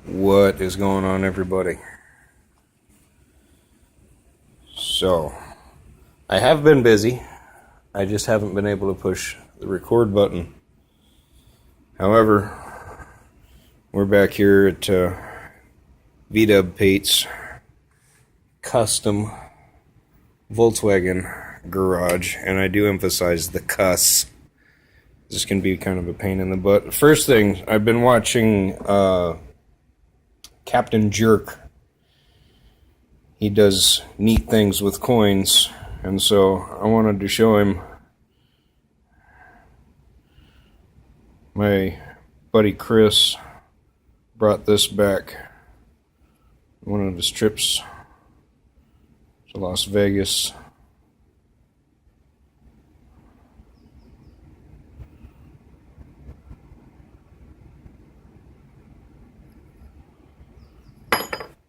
What is going on, everybody? So, I have been busy. I just haven't been able to push the record button. However, we're back here at VW Pate's custom Volkswagen garage, and I do emphasize the cuss. This can be kind of a pain in the butt. First thing, I've been watching Captain Jerk. He does neat things with coins, and so I wanted to show him my buddy Chris brought this back one of his trips to Las Vegas.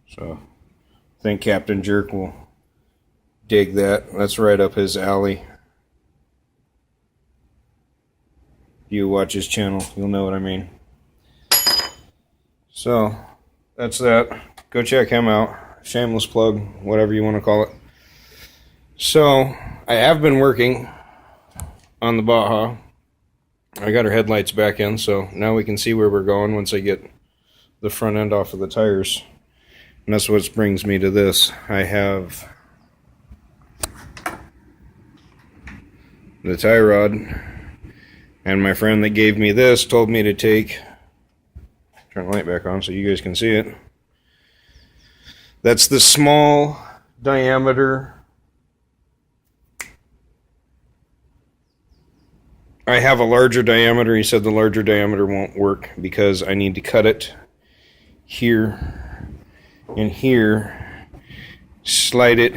So I think Captain Jerk will dig that. That's right up his alley. If you watch his channel, you'll know what I mean. So that's that. Go check him out. Shameless plug, whatever you want to call it. So I have been working on the Baja. I got her headlights back in, so now we can see where we're going once I get the front end off of the tires. And that's what brings me to this. I have the tie rod, and my friend that gave me this told me to take, turn the light back on so you guys can see it. That's the small diameter. I have a larger diameter. He said the larger diameter won't work because I need to cut it here and here, slide it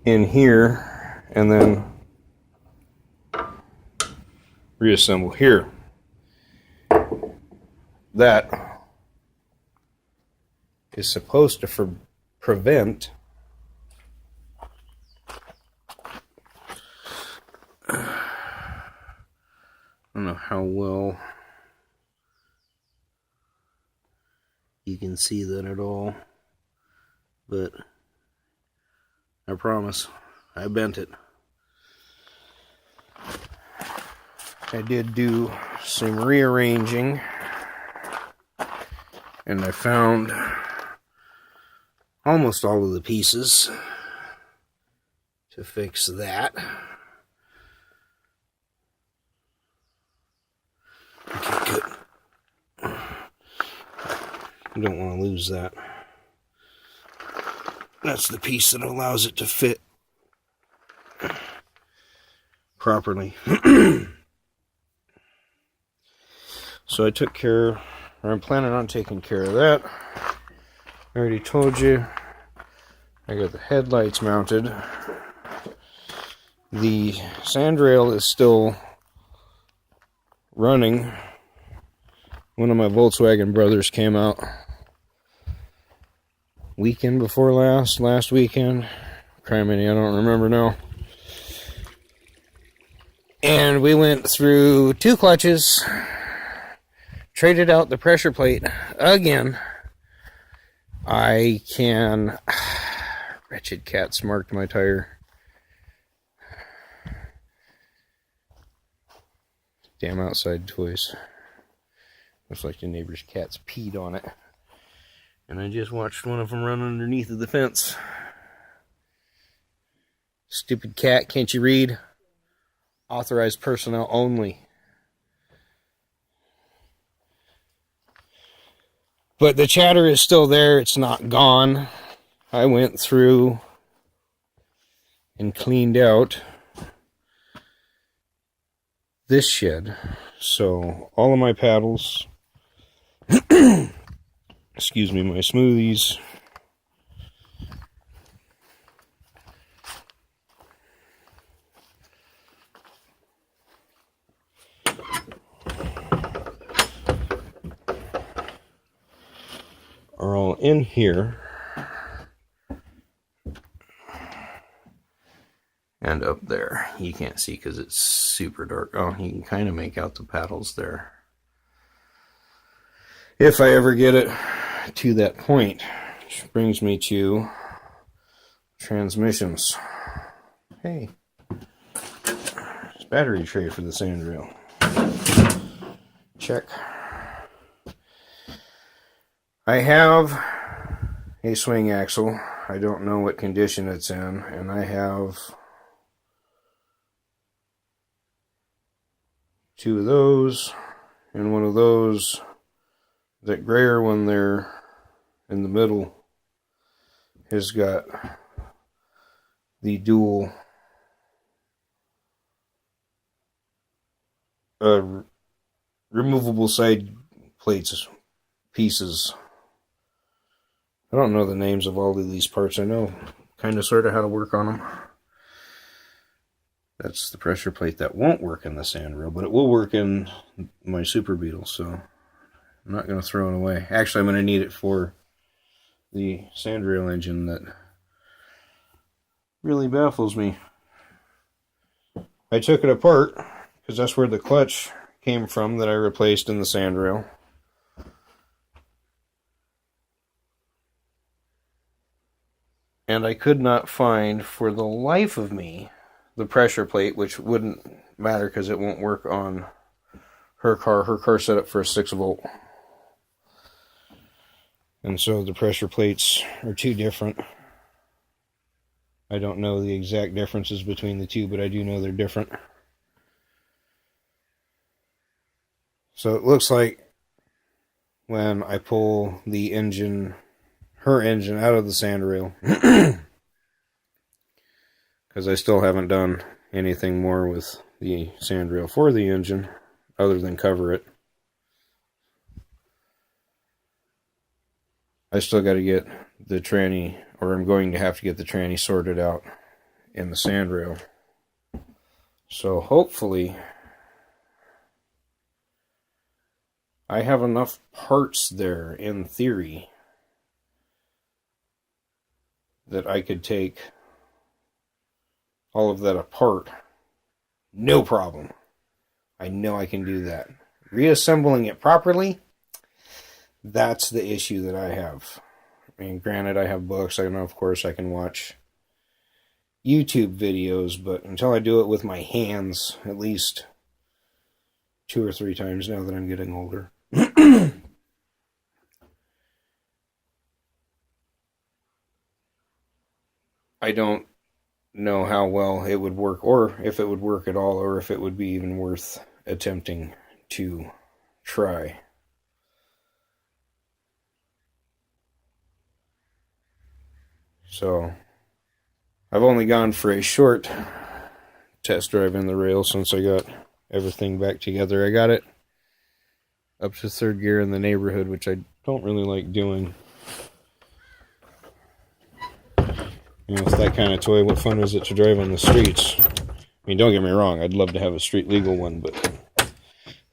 in here, and then reassemble here. That is supposed to prevent I don't know how well you can see that at all, but I promise I bent it. I did do some rearranging, and I found almost all of the pieces to fix that. Okay, good. You don't want to lose that. That's the piece that allows it to fit properly. So I took care, or I'm planning on taking care of that. I already told you I got the headlights mounted. The sandrail is still running. One of my Volkswagen brothers came out weekend before last weekend. Criminy, I don't remember now. And we went through 2 clutches, traded out the pressure plate again. Wretched cats marked my tire. Damn outside toys. Looks like the neighbor's cats peed on it. And I just watched one of them run underneath of the fence. Stupid cat, can't you read? Authorized personnel only. But the chatter is still there. It's not gone. I went through and cleaned out this shed. So all of my paddles, excuse me, my smoothies, are all in here and up there. You can't see because it's super dark. Oh, you can kind of make out the paddles there. If I ever get it to that point, which brings me to transmissions. Hey, it's battery tray for the sand reel. Check. I have a swing axle. I don't know what condition it's in, and I have 2 of those and one of those. That grayer one there in the middle has got the dual removable side plates pieces. I don't know the names of all of these parts. I know kind of sort of how to work on them. That's the pressure plate that won't work in the sand reel, but it will work in my Super Beetle, so I'm not going to throw it away. Actually, I'm going to need it for the sand reel engine that really baffles me. I took it apart because that's where the clutch came from that I replaced in the sand reel. And I could not find, for the life of me, the pressure plate, which wouldn't matter because it won't work on her car. Her car's set up for a 6-volt. And so the pressure plates are 2 different. I don't know the exact differences between the 2, but I do know they're different. So it looks like when I pull the engine, her engine, out of the sand reel, because I still haven't done anything more with the sand reel for the engine other than cover it. I still got to get the tranny, or I'm going to have to get the tranny sorted out in the sand reel. So hopefully I have enough parts there, in theory, that I could take all of that apart. No problem. I know I can do that. Reassembling it properly, that's the issue that I have. I mean, granted, I have books. I know, of course, I can watch YouTube videos, but until I do it with my hands, at least 2 or 3 times now that I'm getting older, I don't know how well it would work, or if it would work at all, or if it would be even worth attempting to try. So I've only gone for a short test drive in the rail since I got everything back together. I got it up to 3rd gear in the neighborhood, which I don't really like doing. You know, with that kind of toy, what fun is it to drive on the streets? I mean, don't get me wrong, I'd love to have a street legal one, but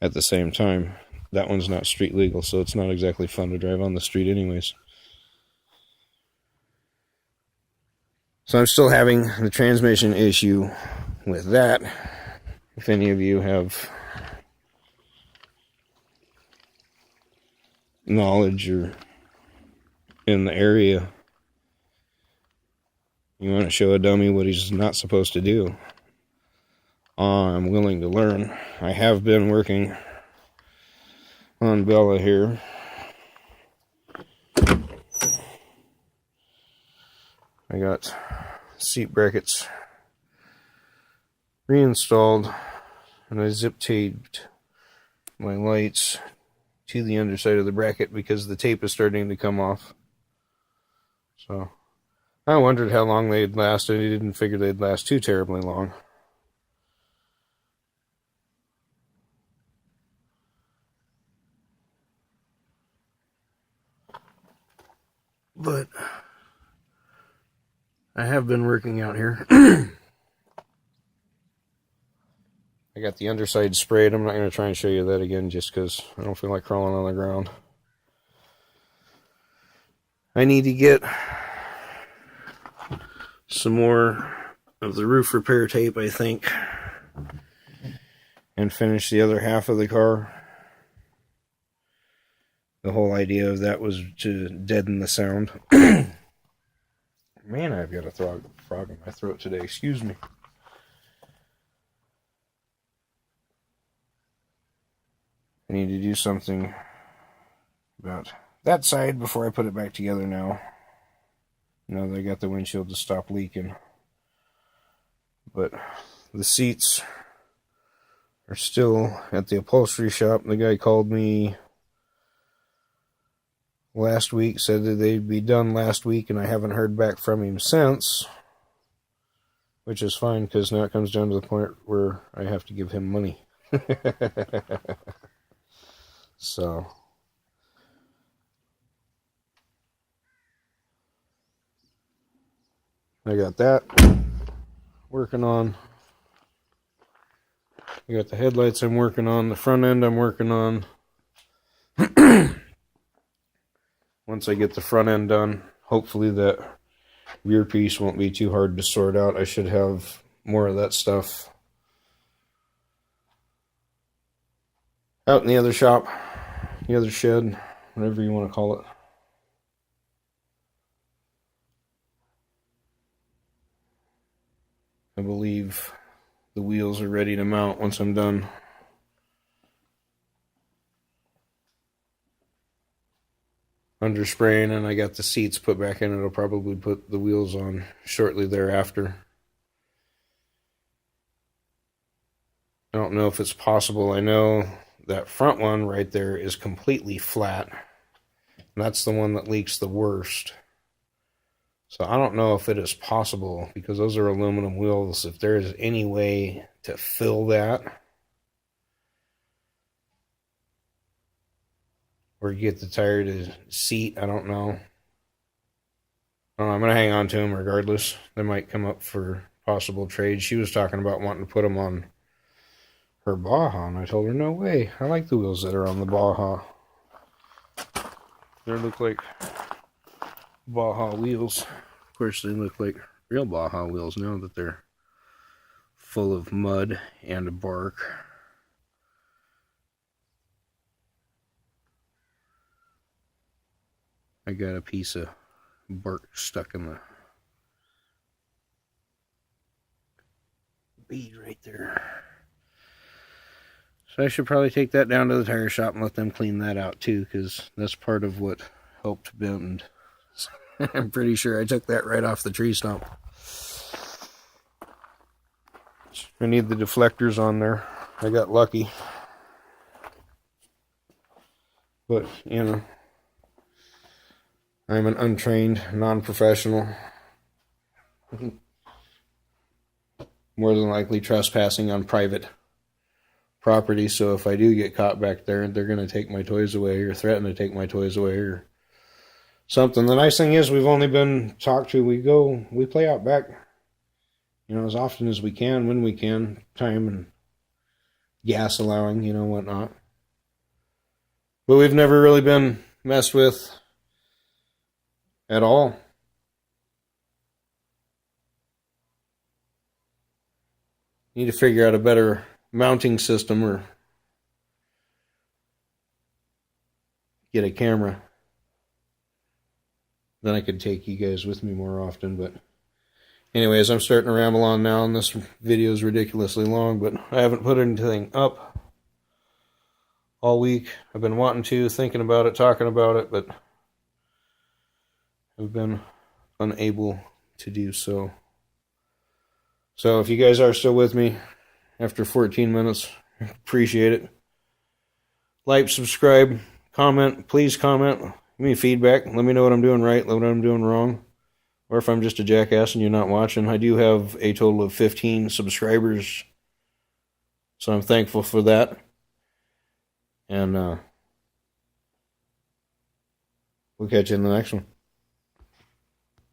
at the same time, that one's not street legal, so it's not exactly fun to drive on the street anyways. So I'm still having the transmission issue with that. If any of you have knowledge or in the area, you want to show a dummy what he's not supposed to do, I'm willing to learn. I have been working on Bella here. I got seat brackets reinstalled, and I zip taped my lights to the underside of the bracket because the tape is starting to come off. So I wondered how long they'd last, and I didn't figure they'd last too terribly long. But I have been working out here. I got the underside sprayed. I'm not going to try and show you that again just because I don't feel like crawling on the ground. I need to get some more of the roof repair tape, I think, and finish the other half of the car. The whole idea of that was to deaden the sound. Man, I've got a frog in my throat today. Excuse me. I need to do something about that side before I put it back together now. Now that I got the windshield to stop leaking. But the seats are still at the upholstery shop. The guy called me last week, said that they'd be done last week, and I haven't heard back from him since. Which is fine, because now it comes down to the point where I have to give him money. So I got that working on. I got the headlights I'm working on. The front end I'm working on. Once I get the front end done, hopefully that rear piece won't be too hard to sort out. I should have more of that stuff out in the other shop, the other shed, whatever you want to call it. I believe the wheels are ready to mount once I'm done. Under spraying, and I got the seats put back in. It'll probably put the wheels on shortly thereafter. I don't know if it's possible. I know that front one right there is completely flat. And that's the one that leaks the worst. So I don't know if it is possible, because those are aluminum wheels, if there is any way to fill that or get the tire to seat. I don't know. I'm going to hang on to them regardless. They might come up for possible trade. She was talking about wanting to put them on her Baja, and I told her, no way. I like the wheels that are on the Baja. They look like Baja wheels. Of course, they look like real Baja wheels now that they're full of mud and bark. I got a piece of bark stuck in the bead right there. So I should probably take that down to the tire shop and let them clean that out too, because that's part of what helped bend. I'm pretty sure I took that right off the tree stump. I need the deflectors on there. I got lucky. But, you know, I'm an untrained, non-professional. More than likely trespassing on private property, so if I do get caught back there, they're going to take my toys away or threaten to take my toys away or something. The nice thing is we've only been talked to. We play out back, you know, as often as we can, when we can, time and gas allowing, you know, whatnot. But we've never really been messed with at all. Need to figure out a better mounting system or get a camera. Then I could take you guys with me more often. But anyways, I'm starting to ramble on now, and this video is ridiculously long, but I haven't put anything up all week. I've been wanting to, thinking about it, talking about it, but I've been unable to do so. So if you guys are still with me after 14 minutes, appreciate it. Like, subscribe, comment. Please comment. Give me feedback. Let me know what I'm doing right, what I'm doing wrong, or if I'm just a jackass and you're not watching. I do have a total of 15 subscribers, so I'm thankful for that. And we'll catch you in the next one.